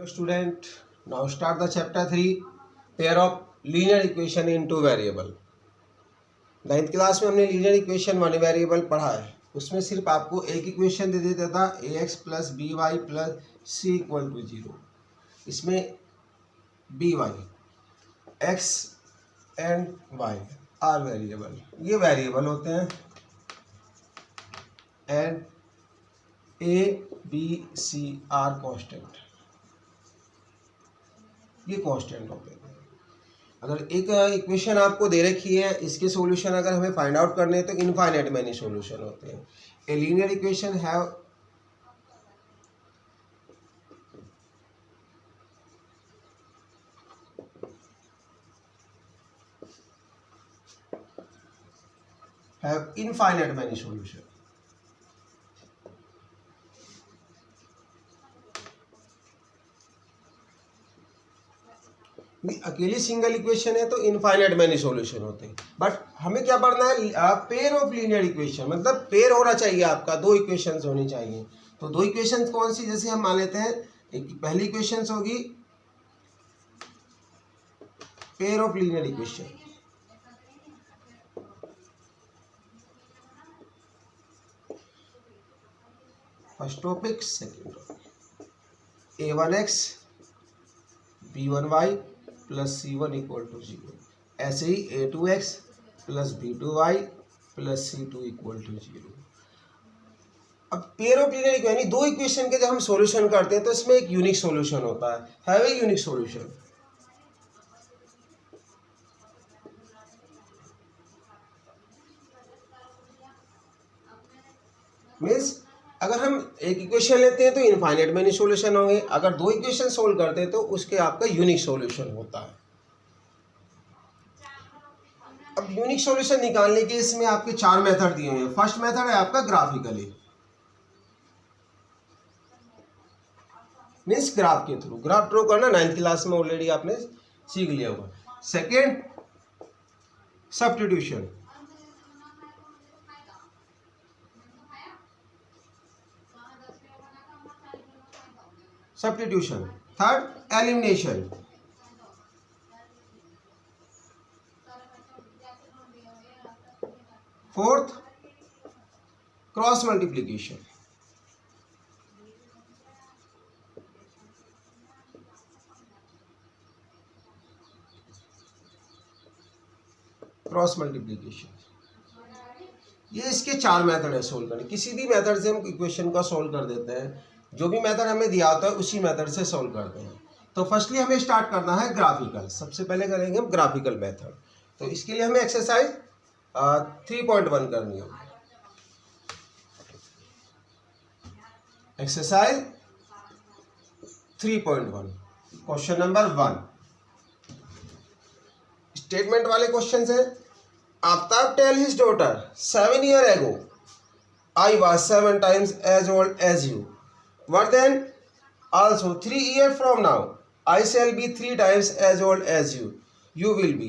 Student, now start the chapter 3, pair of linear equation in two variable. 9th class में हमने linear equation one variable पढ़ा है. उसमें सिर्फ आपको एक इक्वेशन दे देता था ax plus b y plus c equal to 0. इसमें b y x and y are variable, ये वेरिएबल होते हैं, and a b c are constant, ये कांस्टेंट होते हैं. अगर एक इक्वेशन आपको दे रखी है, इसके सॉल्यूशन अगर हमें फाइंड आउट करने हैं तो इनफाइनाइट मैनी सॉल्यूशन होते हैं. A linear equation have infinite many solution. अकेली सिंगल इक्वेशन है तो इनफाइनाइट मैनी सॉल्यूशन होते हैं. बट हमें क्या पढ़ना है, पेयर ऑफ लीनियर इक्वेशन, मतलब पेयर होना चाहिए आपका, दो इक्वेशंस होनी चाहिए. तो दो इक्वेशंस कौन सी, जैसे हम मान लेते हैं एक पहली इक्वेशंस होगी pair of linear equation. First topic, second topic, a1x b1y plus c1 equal to 0. ऐसे ही a2x plus b2y plus c2 equal to 0. अब पेयर ऑफ लीनियर इक्वेशन, यानी दो इक्वेशन के जब हम सॉल्यूशन करते हैं तो इसमें एक यूनिक सॉल्यूशन होता है. Have a unique solution. Means अगर हम एक इक्वेशन लेते हैं तो इनफाइनाइट मैनी सॉल्यूशन होंगे, अगर दो इक्वेशन सोल्व करते हैं तो उसके आपका यूनिक सॉल्यूशन होता है. अब यूनिक सॉल्यूशन निकालने के इसमें आपके चार मेथड दिए हुए हैं. फर्स्ट मेथड है आपका ग्राफिकली, मीन्स ग्राफ के थ्रू. ग्राफ ड्रॉ करना 9th क्लास में ऑलरेडी आपने सीख लिया होगा. Second, substitution. Substitution. Third, elimination. Fourth, cross multiplication. Cross multiplication. ये इसके चार मेथड है सोल्व करने. किसी भी मेथड से हम इक्वेशन का सोल्व कर देते हैं. जो भी मेथड हमें दिया होता है उसी मेथड से सोल्व करते हैं. तो फर्स्टली हमें स्टार्ट करना है ग्राफिकल. सबसे पहले करेंगे हम ग्राफिकल मेथड. तो इसके लिए हमें एक्सरसाइज 3.1 करनी होगी. Exercise 3.1, question number 1. स्टेटमेंट वाले क्वेश्चन है. Aftab tell his daughter 7 years ago I was 7 times as old as you. But then also 3 years from now I shall be 3 times as old as you. You will be.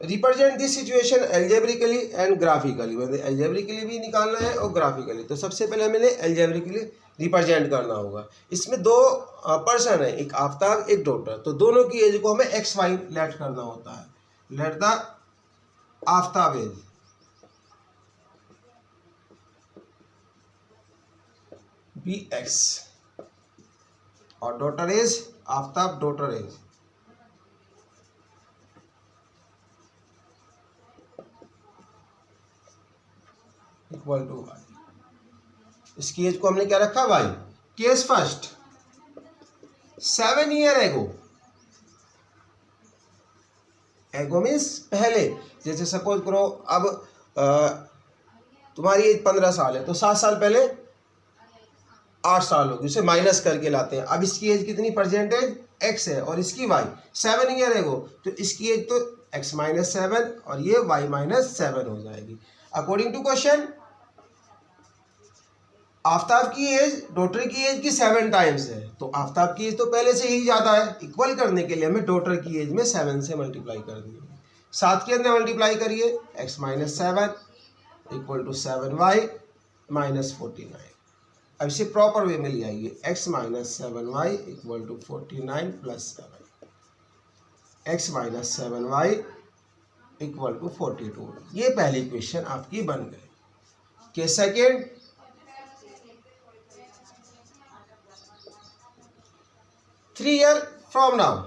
Represent this situation algebraically and graphically. मतलब algebraically भी निकालना है और graphically. तो सबसे पहले हमें algebraically represent करना होगा. इसमें दो पर्सन है, एक आफ्ताब एक डॉटर. तो दोनों की एज को हमें एक्स वाई लेट करना होता है. Let the Aftab age be x और daughter age Aftab daughter age equal to y. इसकी एज को हमने क्या रखा, वाई. केस फर्स्ट, 7 years एगो. एगो मीन्स पहले. जैसे सपोज करो अब तुम्हारी एज 15 साल है तो 7 साल पहले 8 साल होगी, उसे माइनस करके लाते हैं. अब इसकी एज कितनी, परसेंटेज एक्स है और इसकी वाई. 7 years एगो तो इसकी एज तो एक्स माइनस 7 और ये वाई माइनस 7 हो जाएगी. अकॉर्डिंग टू क्वेश्चन आफ्ताब की एज डॉटर की एज की 7 टाइम्स है. तो आफ्ताब की एज तो पहले से ही ज़्यादा है. इक्वल करने के लिए हमें डॉटर की एज में 7 से मल्टीप्लाई कर दिए. 7 के अंदर मल्टीप्लाई करिए, x minus 7 equal to 7y minus 49. अब इसे प्रॉपर वे में ले आइए, x minus 7y equal to 49 plus 7, x minus 7y equal to 42। ये पहली इक्वेशन आपकी बन गई। के सेकेंड, 3 ईयर फ्रॉम नाउ,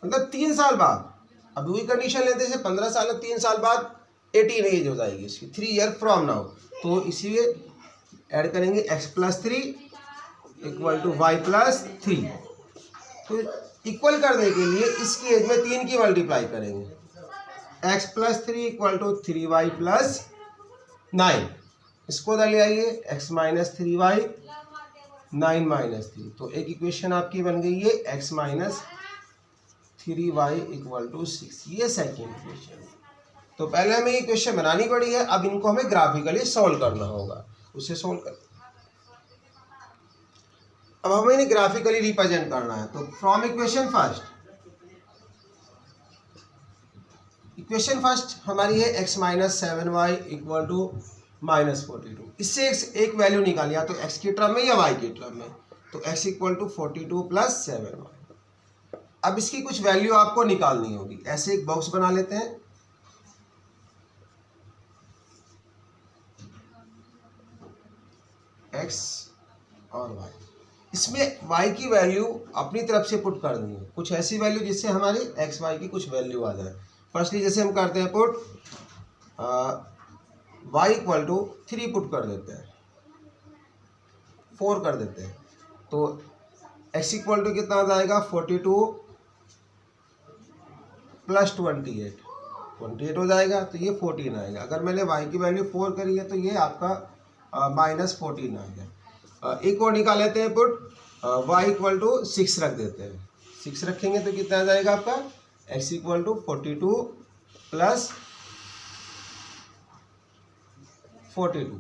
मतलब 3 साल बाद, अब वही कंडीशन लेते हैं 15 साल, 3 साल बाद 18 एज हो जाएगी इसकी। 3 ईयर फ्रॉम नाउ, तो इसीलिए ऐड करेंगे x plus 3 equal to y plus 3। तो इक्वल करने के लिए इसकी एज में 3 की मल्टीप्लाई करेंगे, x plus 3 equal to 3y plus 9। इसको उधर ले आइए, x माइनस 3y 9 माइनस 3, तो एक इक्वेशन आपकी बन गई है x minus 3y equal to 6। ये सेकेंड इक्वेशन। तो पहले हमें ये क्वेश्चन बनानी पड़ी है, अब इनको हमें ग्राफिकली सॉल्व करना होगा। उसे सॉल्व कर, अब हमें इन्हें ग्राफिकली रिप्रेजेंट करना है। तो फ्रॉम इक्वेशन फर्स्ट हमारी है x minus 7y equal to minus 42। इससे एक वैल्यू निकाली, या तो x की टर्म में या y की टर्म में। तो x equal to 42 plus 7y। अब इसकी कुछ वैल्यू आपको निकालनी होगी। ऐसे एक बॉक्स बना लेते हैं, x और y, इसमें y की वैल्यू अपनी तरफ से पुट कर देंगे, कुछ ऐसी वैल्यू जिससे हमारी x y की कुछ वैल्यू आ जाए। फर्स्टली जैसे हम करते हैं put y equal to 3 put कर देते हैं, 4 कर देते हैं, तो x इक्वल टू कितना आ जाएगा 42 प्लस 28 हो जाएगा, तो ये 14 आएगा। अगर मैंने y की वैल्यू 4 करी है तो ये आपका माइनस 14 आ गया। एक और निकाल लेते हैं पुट, y इक्वल टू 6 रख देते हैं, 6 रखेंगे तो कितना आ जाएगा आपका x इक्वल टू 42 प्लस 42,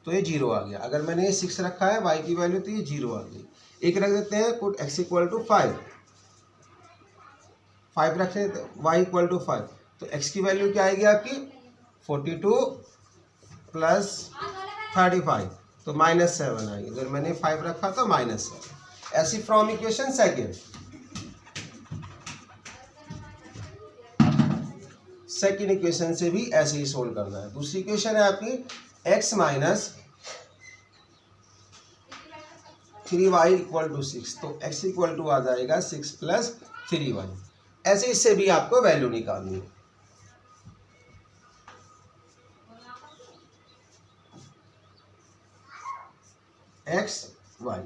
तो ये 0 आ गया। अगर मैंने ये 6 रखा है y की वैल्यू तो ये 0 आ गई। एक रख देते हैं पुट x इक्वल टू 5 रख देते हैं, y इक्वल टू 5, तो x की वैल्यू क्या आएगी आपकी 42 प्लस 35, तो माइनस 7 आएगी। अगर मैंने 5 रखा तो माइनस 7। ऐसी फ्रॉम इक्वेशन सेकेंड इक्वेशन से भी ऐसे ही सोल्व करना है। दूसरी इक्वेशन है आपकी x minus 3y equal to 6, तो x इक्वल टू आ जाएगा 6 प्लस 3y। ऐसे इससे भी आपको वैल्यू निकालनी है। x y,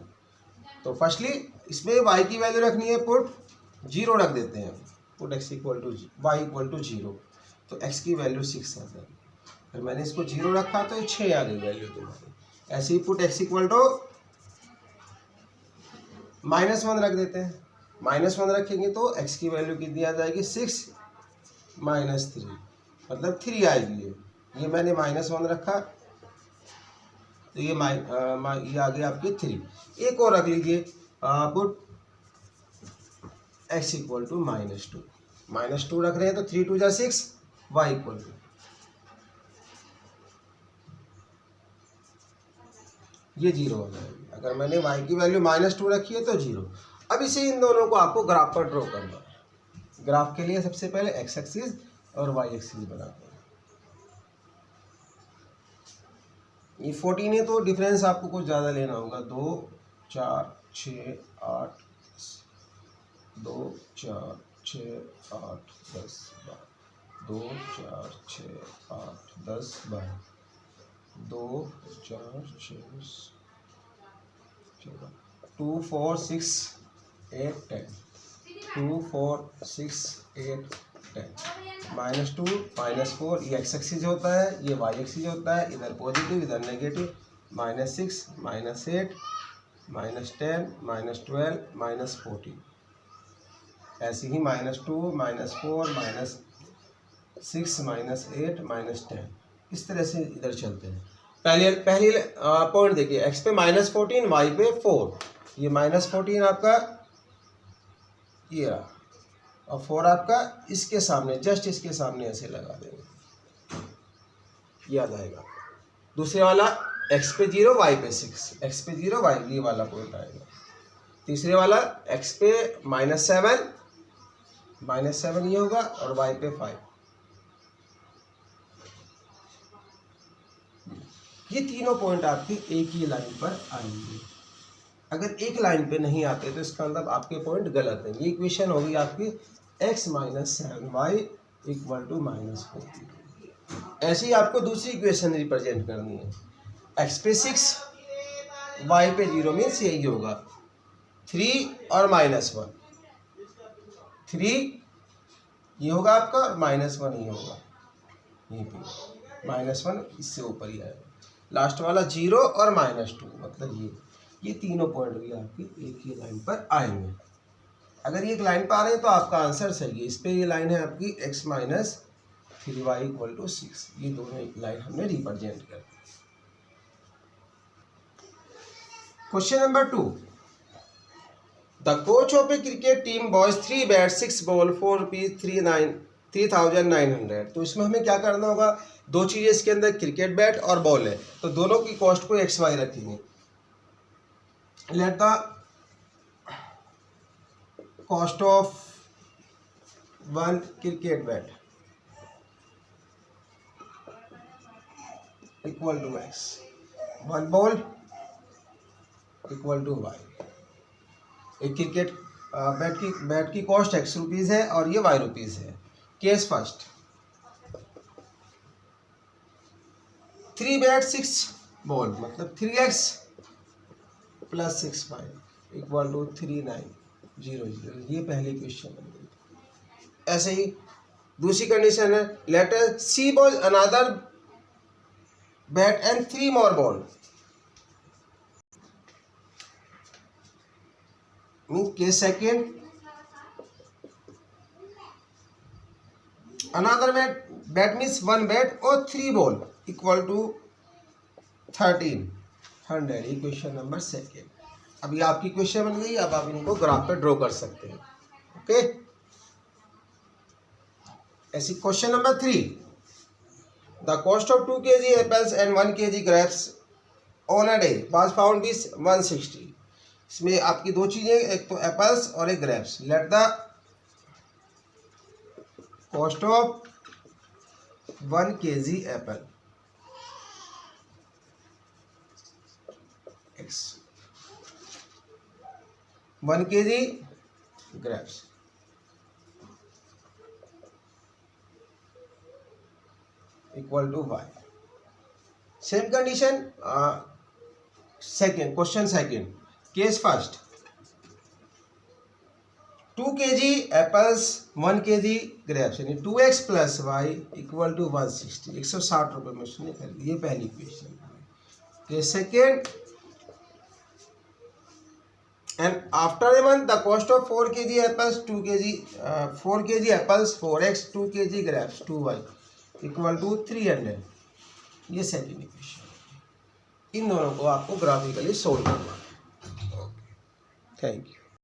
तो फर्स्टली इसमें y की वैल्यू रखनी है पुट 0 रख देते हैं, put x equal to y equal to 0, तो x की वैल्यू 6 आ जाएगी। फिर मैंने इसको 0 रखा तो ये 6 आ गई वैल्यू तुम्हारी। ऐसे ही पुट x इक्वल टू -1 रख देते हैं, -1 रखेंगे तो x की वैल्यू कितनी आ जाएगी 6 माइनस 3, मतलब 3 आएगी। ये मैंने -1 रखा तो ये आ गया आपकी 3। एक और रख लीजिए पुट x इक्वल टू -2 रख रहे हैं तो 3 2 जा 6, y इक्वल टू, ये 0 हो जाएगी। अगर मैंने y की वैल्यू -2 रखी है तो 0। अब इसे इन दोनों को आपको ग्राफ पर ड्रॉ करना है। ग्राफ के लिए सबसे पहले x एक्सिस और y एक्सिस बनाते हैं। ये 14 है तो डिफरेंस आपको कुछ ज़्यादा लेना होगा, 2 4 6 8 2 4 6 8 10 2 4 6 8 10 12 2 4 6 2 4 6 8 10 2 4 6 8 10 -2 -4, ये x एक्सिस होता है, ये y एक्सिस होता है, इधर पॉजिटिव इधर नेगेटिव, -6 -8 -10 -12 -14, ऐसे ही -2 -4 -6 -8 -10, इस तरह से इधर चलते हैं। पहले पॉइंट देखिए, x पे -14, y पे 4, ये -14 आपका ये रहा और 4 आपका इसके सामने, जस्ट इसके सामने ऐसे लगा देंगे। याद आएगा। दूसरे वाला x पे 0 y पे 6, x पे 0 y, ये वाला पॉइंट आएगा। तीसरे वाला x पे -7 ये होगा और y पे 5। ये तीनों पॉइंट आपके एक ही लाइन पर आएंगे। अगर एक लाइन पे नहीं आते तो इसका मतलब आपके पॉइंट गलत है। ये इक्वेशन होगी आपकी x - 7y = -4। ऐसे ही आपको दूसरी इक्वेशन रिप्रेजेंट करनी है। x पे 6 y पे 0 मीन्स यही होगा 3 और -1। 3 ये होगा आपका और -1 ये होगा, यहीं पे -1 इससे ऊपर ही आएगा। लास्ट वाला 0 और -2, मतलब ये तीनों पॉइंट भी आपकी एक ही लाइन पर आएंगे। अगर ये एक लाइन पर आ रहे हैं तो आपका आंसर सही है। इस पे ये लाइन है आपकी x - 3y = 6। ये दोनों एक लाइन हमने रिप्रेजेंट कर दी। Question number 2, the coach of a cricket team buys 3 bat 6 ball 4 rupees 3,900। तो इसमें हमें क्या करना होगा, दो चीज़ें इसके अंदर, क्रिकेट बैट और बॉल है, तो दोनों की कॉस्ट को XY रखेंगे। Let the cost of 1 cricket bat = X, 1 ball = Y। एक क्रिकेट बैट की कॉस्ट X रुपीज़ है और ये Y रुपीज़ है। केस फर्स्ट, 3 बैट 6 बॉल मतलब 3x + 6y = 3900। ये पहली क्वेश्चन है। ऐसे ही दूसरी कंडीशन है, let C ball another bat and 3 more ball. Case second, another bat means 1 bat और 3 बॉल = 1300। ये क्वेश्चन नंबर सेकेंड। अभी आपकी क्वेश्चन बन गई। अब आप इनको ग्राफ पे ड्रॉ कर सकते हैं। ओके, ऐसी question number 3, the cost of 2 kg apples and 1 kg grapes on a day was found is 160। इसमें आपकी दो चीजें, एक तो एप्पल्स और एक grapes. Let the cost of 1 kg Apple x, 1 kg grapes = y। Same condition second, question second, case first, 2 kg apples 1 kg grapes यानी 2x + y = 160। 160 रुपये में उसने खरीदी। ये पहली question. Case second, and after a month the cost of 4 kg apples 4 kg apples 4x 2 kg grapes 2y = 300। ये second equation. इन दोनों को आपको ग्राफिकली सोल्व करना है। Thank you.